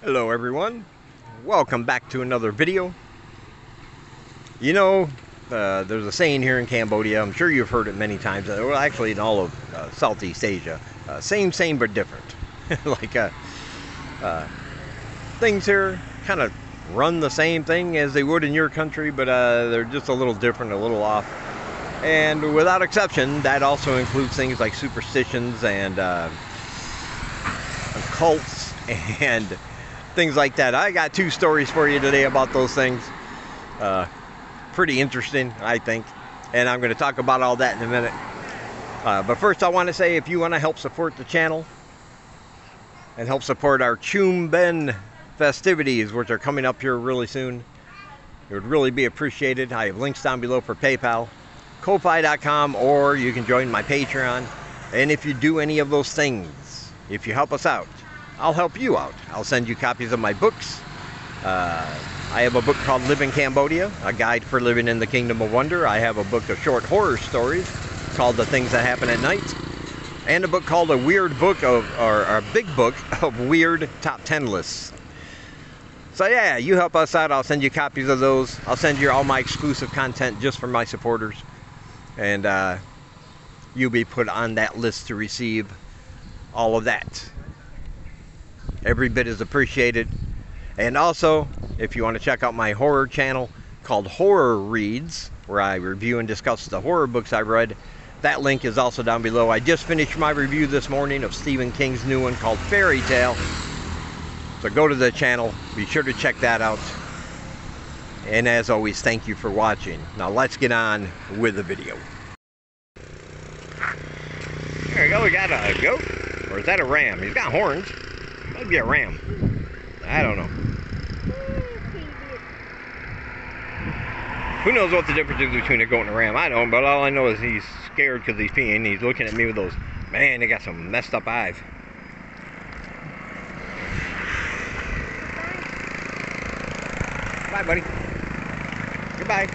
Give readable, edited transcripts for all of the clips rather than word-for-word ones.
Hello everyone, welcome back to another video. You know, there's a saying here in Cambodia, I'm sure you've heard it many times, well actually in all of Southeast Asia, same but different. Like things here kind of run the same thing as they would in your country, but they're just a little different, a little off. And without exception, that also includes things like superstitions and cults and things like that. I got two stories for you today about those things. Pretty interesting, I think. And I'm going to talk about all that in a minute. But first I want to say, if you want to help support the channel and help support our Chum Ben festivities, which are coming up here really soon, it would really be appreciated. I have links down below for PayPal, Ko-Fi.com, or you can join my Patreon. And if you do any of those things, if you help us out, I'll help you out. I'll send you copies of my books. I have a book called Live in Cambodia, a guide for living in the Kingdom of Wonder. I have a book of short horror stories called The Things That Happen at Night, and a book called a big book of weird top 10 lists. So yeah, you help us out, I'll send you copies of those. I'll send you all my exclusive content just for my supporters, and you'll be put on that list to receive all of that. Every bit is appreciated. And also, if you want to check out my horror channel called Horror Reads, where I review and discuss the horror books I read, that link is also down below. I just finished my review this morning of Stephen King's new one called Fairy Tale. So go to the channel, be sure to check that out. And as always, thank you for watching. Now let's get on with the video. There we go, we got a goat. Or is that a ram? He's got horns. Might be a ram. I don't know. Who knows what the difference is between a goat and a ram? I don't, but all I know is he's scared because he's peeing. He's looking at me with those, man, they got some messed up eyes. Bye, buddy. Goodbye.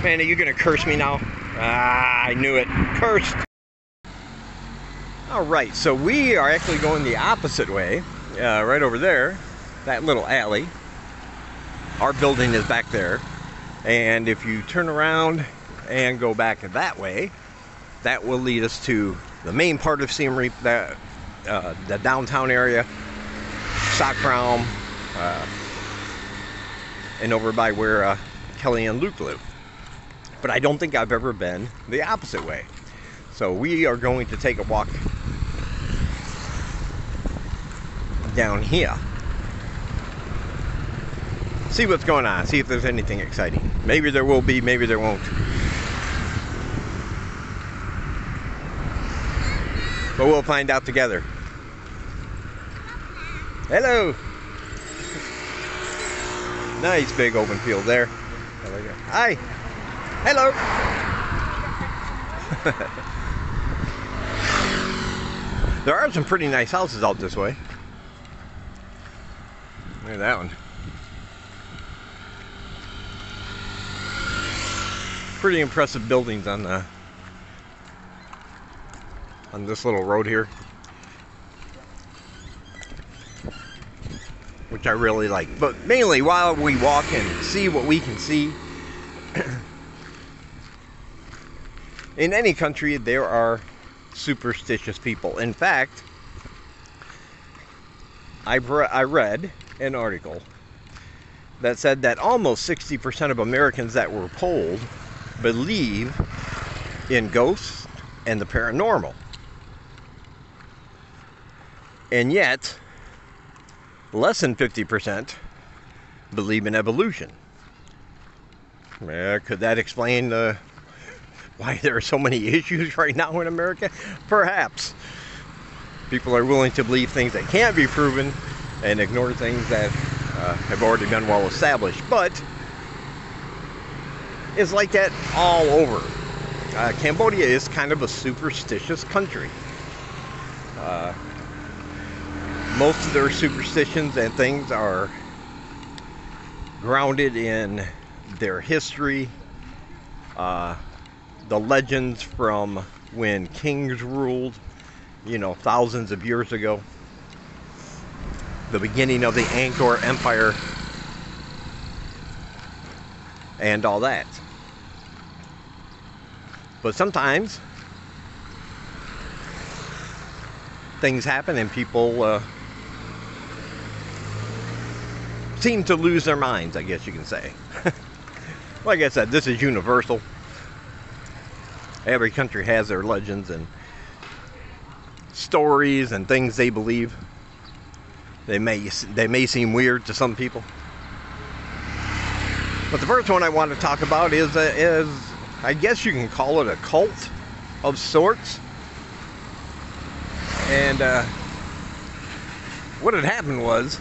Man, are you going to curse me now? Ah, I knew it. Cursed. Alright, so we are actually going the opposite way, right over there, that little alley. Our building is back there, and if you turn around and go back that way, that will lead us to the main part of Siem Reap, the downtown area, Stockround, and over by where Kelly and Luke live. But I don't think I've ever been the opposite way. So we are going to take a walk down here. See what's going on, see if there's anything exciting. Maybe there will be, maybe there won't. But we'll find out together. Hello! Nice big open field there. Hi! Hello! There are some pretty nice houses out this way. Look at that one. Pretty impressive buildings on this little road here, which I really like. But mainly while we walk and see what we can see, in any country there are superstitious people. In fact, I read an article that said that almost 60% of Americans that were polled believe in ghosts and the paranormal. And yet, less than 50% believe in evolution. Could that explain why there are so many issues right now in America? Perhaps. People are willing to believe things that can't be proven and ignore things that have already been well established. But it's like that all over. Cambodia is kind of a superstitious country. Most of their superstitions and things are grounded in their history, the legends from when kings ruled, you know, thousands of years ago. the beginning of the Angkor Empire and all that. But sometimes things happen and people seem to lose their minds, I guess you can say. Like I said, this is universal. Every country has their legends and stories and things they believe. They may seem weird to some people. But the first one I want to talk about is I guess you can call it a cult of sorts. And what had happened was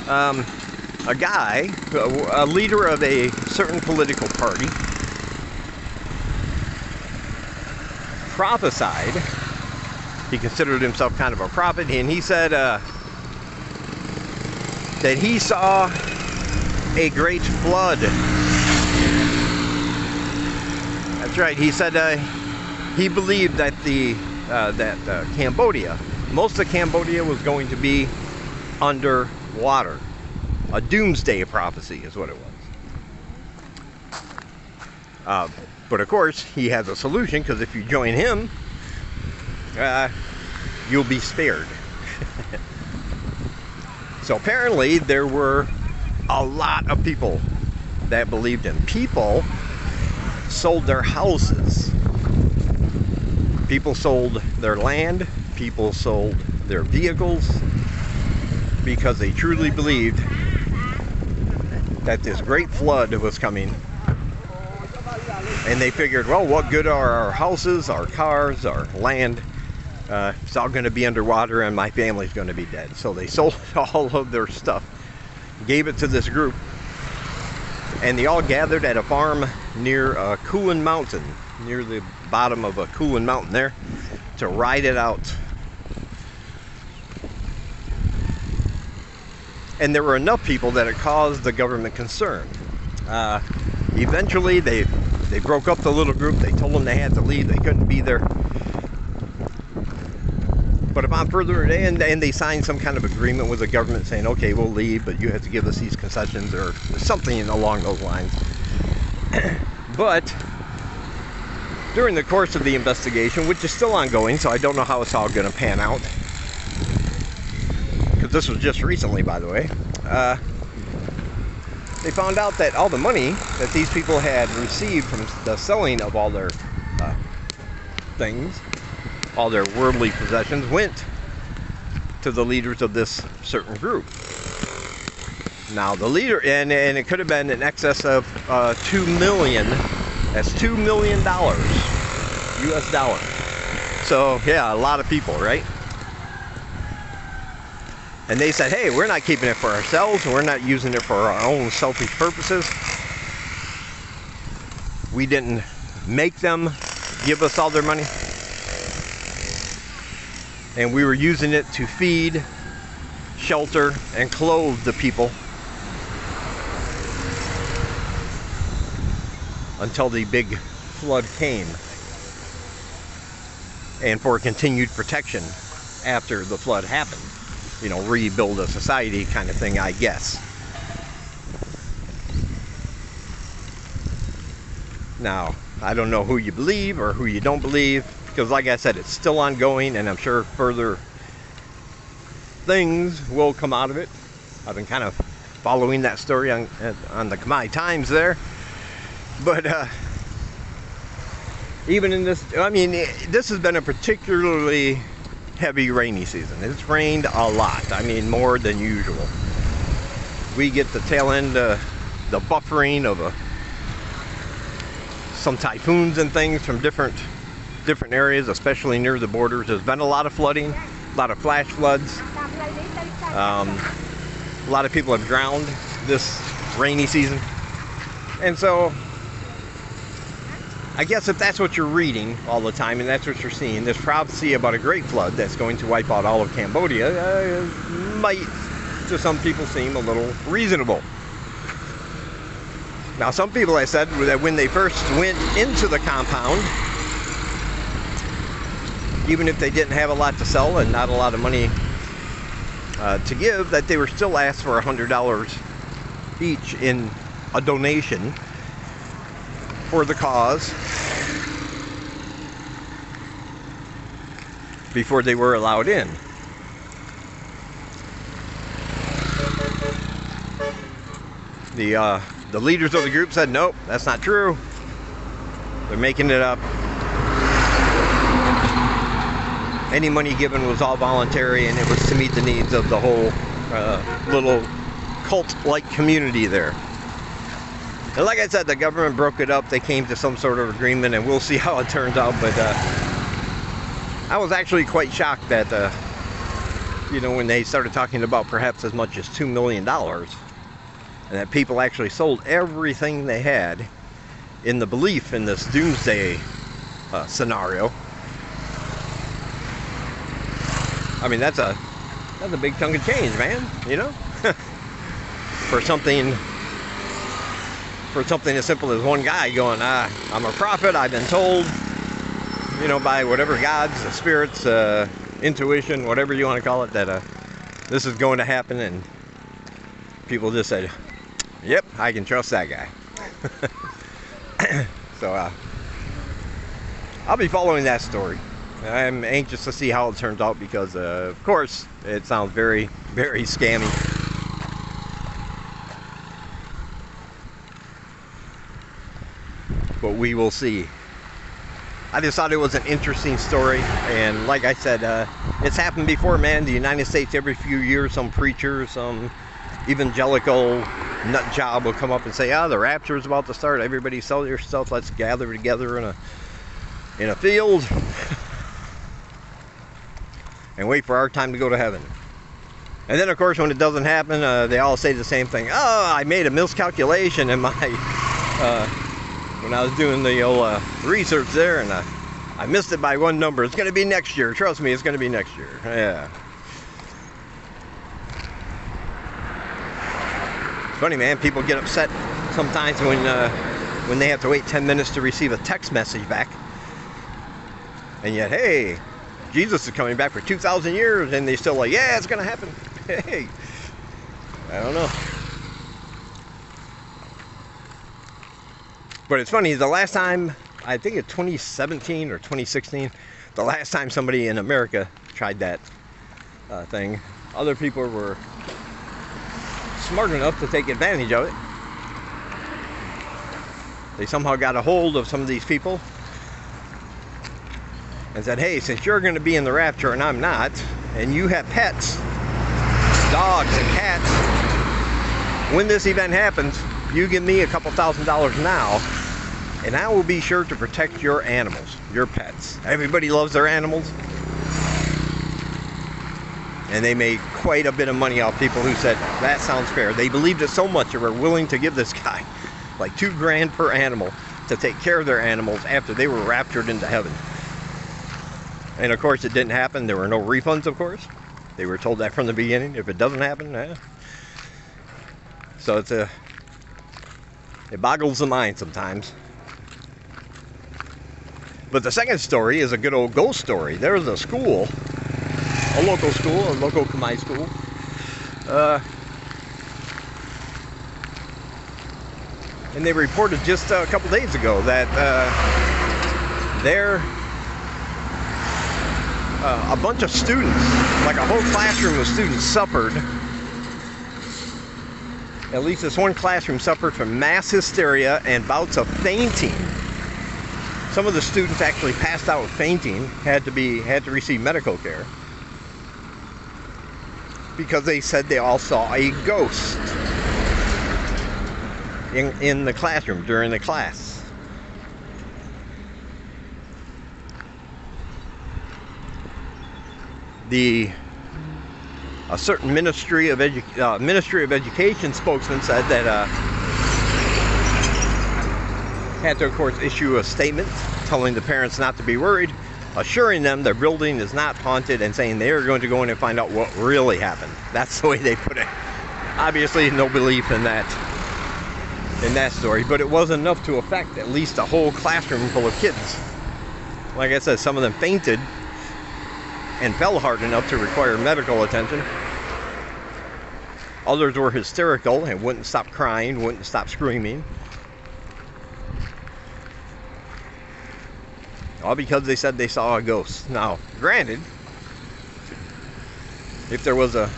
a guy, a leader of a certain political party, prophesied. He considered himself kind of a prophet, and he said that he saw a great flood. That's right. He said he believed that Cambodia, most of Cambodia, was going to be underwater. A doomsday prophecy is what it was. But of course, he has a solution, because if you join him, you'll be spared. So apparently there were a lot of people that believed him. People sold their houses. People sold their land. People sold their vehicles, because they truly believed that this great flood was coming. And they figured, well, what good are our houses, our cars, our land? It's all going to be underwater and my family's going to be dead. So they sold all of their stuff, gave it to this group, and they all gathered at a farm near Kulin Mountain, near the bottom of a Kulin Mountain there, to ride it out. And there were enough people that it caused the government concern. Eventually they broke up the little group. They told them they had to leave. They couldn't be there. But upon further, and they signed some kind of agreement with the government saying, okay, we'll leave, but you have to give us these concessions, or something along those lines. But during the course of the investigation, which is still ongoing, so I don't know how it's all going to pan out, because this was just recently, by the way, they found out that all the money that these people had received from the selling of all their things, all their worldly possessions, went to the leaders of this certain group. Now the leader, and it could have been in excess of $2 million. That's $2 million, US dollars. So yeah, a lot of people, right? And they said, hey, we're not keeping it for ourselves. We're not using it for our own selfish purposes. We didn't make them give us all their money. And we were using it to feed, shelter, and clothe the people until the big flood came, and for continued protection after the flood happened. You know, rebuild a society kind of thing, I guess. Now, I don't know who you believe or who you don't believe, because like I said, it's still ongoing, and I'm sure further things will come out of it. I've been kind of following that story on the Khmer Times there. But even in this, I mean, this has been a particularly heavy rainy season. It's rained a lot. I mean, more than usual. We get the tail end, the buffering of some typhoons and things from different areas, especially near the borders. There's been a lot of flooding, a lot of flash floods. A lot of people have drowned this rainy season. And so I guess if that's what you're reading all the time and that's what you're seeing, this prophecy about a great flood that's going to wipe out all of Cambodia might, to some people, seem a little reasonable. Now, some people, I said, that when they first went into the compound, even if they didn't have a lot to sell and not a lot of money to give, that they were still asked for $100 each in a donation for the cause before they were allowed in. The leaders of the group said, nope, that's not true. They're making it up. Any money given was all voluntary, and it was to meet the needs of the whole little cult-like community there. And like I said, the government broke it up. They came to some sort of agreement, and we'll see how it turns out. But I was actually quite shocked that, you know, when they started talking about perhaps as much as $2 million, and that people actually sold everything they had in the belief in this doomsday scenario. I mean, that's a big chunk of change, man, you know? for something as simple as one guy going, I'm a prophet, I've been told, you know, by whatever gods, the spirits, intuition, whatever you want to call it, that this is going to happen, and people just said, yep, I can trust that guy. So I'll be following that story. I'm anxious to see how it turns out because, of course, it sounds very, very scammy. But we will see. I just thought it was an interesting story, and like I said, it's happened before, man. The United States, every few years, some preacher, some evangelical nut job will come up and say, the rapture is about to start. Everybody sell your stuff. Let's gather together in a field and wait for our time to go to heaven. And then, of course, when it doesn't happen, they all say the same thing. Oh, I made a miscalculation in my when I was doing the old research there, and I missed it by one number. It's going to be next year. Trust me, it's going to be next year. Yeah. It's funny, man. People get upset sometimes when they have to wait 10 minutes to receive a text message back. And yet, hey, Jesus is coming back for 2,000 years, and they still like, yeah, it's going to happen. Hey, I don't know. But it's funny, the last time, I think it's 2017 or 2016, the last time somebody in America tried that thing, other people were smart enough to take advantage of it. They somehow got a hold of some of these people and said, hey, since you're going to be in the rapture and I'm not, and you have pets, dogs and cats, when this event happens, you give me a couple $1,000s now, and I will be sure to protect your animals, your pets. Everybody loves their animals. And they made quite a bit of money off people who said, that sounds fair. They believed it so much they were willing to give this guy like $2 grand per animal to take care of their animals after they were raptured into heaven. And of course it didn't happen. There were no refunds, of course. They were told that from the beginning. If it doesn't happen, So it boggles the mind sometimes. But the second story is a good old ghost story. There was a school, a local Khmer school. And they reported just a couple days ago that a bunch of students, like a whole classroom of students, suffered. At least this one classroom suffered from mass hysteria and bouts of fainting. Some of the students actually passed out fainting, had to receive medical care because they said they all saw a ghost in the classroom during the class. A certain Ministry of Education spokesman said that had to, of course, issue a statement telling the parents not to be worried, assuring them their building is not haunted, and saying they are going to go in and find out what really happened. That's the way they put it. Obviously, no belief in that story, but it was enough to affect at least a whole classroom full of kids. Like I said, some of them fainted and fell hard enough to require medical attention. Others were hysterical and wouldn't stop crying, wouldn't stop screaming. All because they said they saw a ghost. Now, granted, if there was a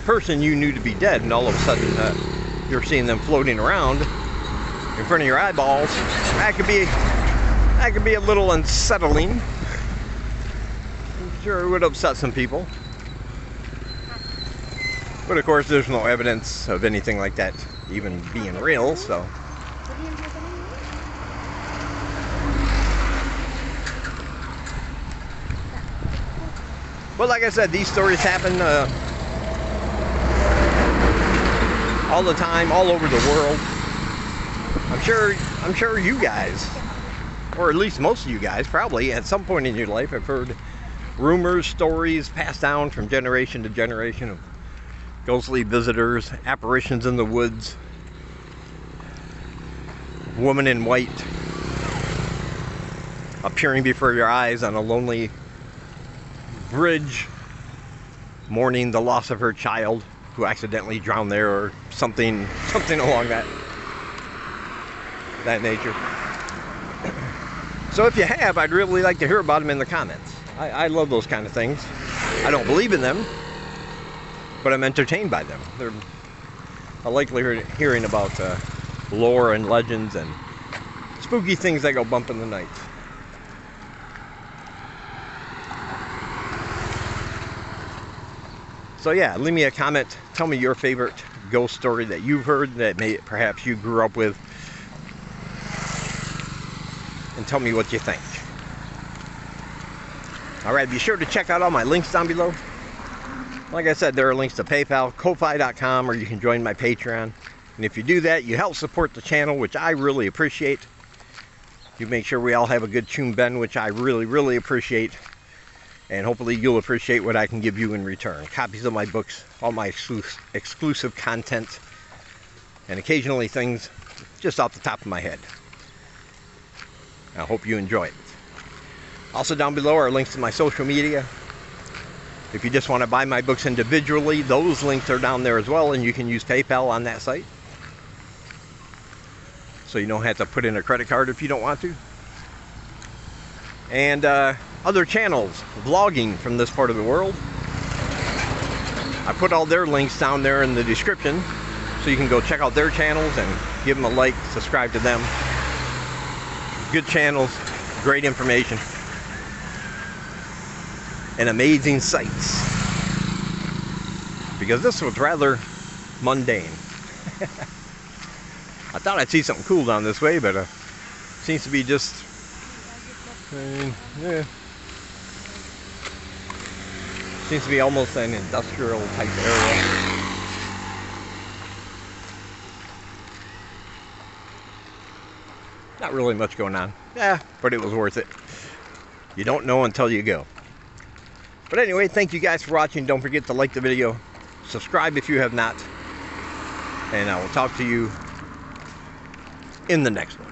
person you knew to be dead and all of a sudden you're seeing them floating around in front of your eyeballs, that could be a little unsettling. I'm sure it would upset some people. But of course, there's no evidence of anything like that even being real, so. But like I said, these stories happen all the time, all over the world. I'm sure you guys, or at least most of you guys, probably at some point in your life have heard rumors, stories passed down from generation to generation of ghostly visitors, apparitions in the woods, woman in white appearing before your eyes on a lonely bridge, mourning the loss of her child who accidentally drowned there, or something along that nature. So if you have, I'd really like to hear about them in the comments. I love those kind of things. I don't believe in them, but I'm entertained by them. I like hearing about lore and legends and spooky things that go bump in the night. So yeah, leave me a comment. Tell me your favorite ghost story that you've heard that perhaps you grew up with, and tell me what you think. Alright, be sure to check out all my links down below. Like I said, there are links to PayPal, Ko-Fi.com, or you can join my Patreon. And if you do that, you help support the channel, which I really appreciate. You make sure we all have a good Chum Ben, which I really, really appreciate. And hopefully you'll appreciate what I can give you in return. Copies of my books, all my exclusive content, and occasionally things just off the top of my head. I hope you enjoy it. Also down below are links to my social media. If you just want to buy my books individually, those links are down there as well, and you can use PayPal on that site. So you don't have to put in a credit card if you don't want to. And other channels, vlogging from this part of the world. I put all their links down there in the description, so you can go check out their channels and give them a like, subscribe to them. Good channels, great information, and amazing sights. Because this was rather mundane. I thought I'd see something cool down this way, but seems to be just yeah. Seems to be almost an industrial type area. Not really much going on. Yeah, but it was worth it. You don't know until you go. But anyway, thank you guys for watching. Don't forget to like the video. Subscribe if you have not. And I will talk to you in the next one.